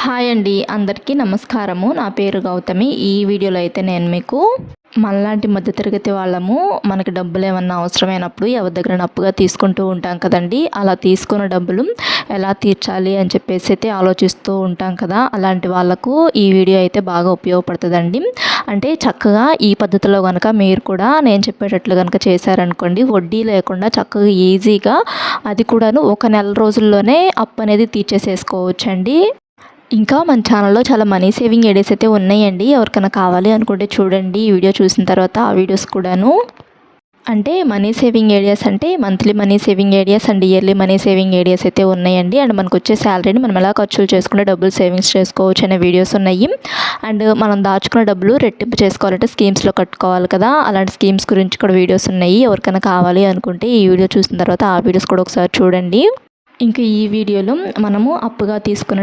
Hi అండి, అందరికీ నమస్కారము. నా పేరు గౌతమి. ఈ వీడియోలో అయితే నేను మీకు మనలాంటి మధ్యతరగతి వాళ్ళము మనకి డబ్బులు ఏమన్నా అవసరమైనప్పుడు ఎవరి దగ్గర అప్పుగా తీసుకుంటూ ఉంటాం కదండి. అలా తీసుకున్న డబ్బులు ఎలా తీర్చాలి అని చెప్పేసి అయితే ఆలోచిస్తూ ఉంటాం కదా. అలాంటి వాళ్ళకు ఈ వీడియో అయితే బాగా ఉపయోగపడుతుందండి. అంటే చక్కగా ఈ పద్ధతిలో కనుక మీరు కూడా నేను చెప్పేటట్లు కనుక చేశారనుకోండి, వడ్డీ లేకుండా చక్కగా ఈజీగా, అది కూడాను ఒక నెల రోజుల్లోనే అప్పు అనేది తీర్చేసేసుకోవచ్చండి. ఇంకా మన ఛానల్లో చాలా మనీ సేవింగ్ ఐడియాస్ అయితే ఉన్నాయండి. ఎవరికైనా కావాలి అనుకుంటే చూడండి ఈ వీడియో చూసిన తర్వాత ఆ వీడియోస్ కూడాను. అంటే మనీ సేవింగ్ ఐడియాస్ అంటే monthly money saving ideas and yearly money saving ideas అయితే ఉన్నాయండి. అండ్ మనకు వచ్చే శాలరీని మనం ఎలా ఖర్చులు చేసుకుంటే డబ్బులు సేవింగ్స్ చేసుకోవచ్చు అనే వీడియోస్ ఉన్నాయి. అండ్ మనం దాచుకున్న డబ్బులు రెట్టింపు చేసుకోవాలంటే స్కీమ్స్లో కట్టుకోవాలి కదా, అలాంటి స్కీమ్స్ గురించి కూడా వీడియోస్ ఉన్నాయి. ఎవరికైనా కావాలి అనుకుంటే ఈ వీడియో చూసిన తర్వాత ఆ వీడియోస్ కూడా ఒకసారి చూడండి. ఇంకా ఈ వీడియోలో మనము అప్పుగా తీసుకున్న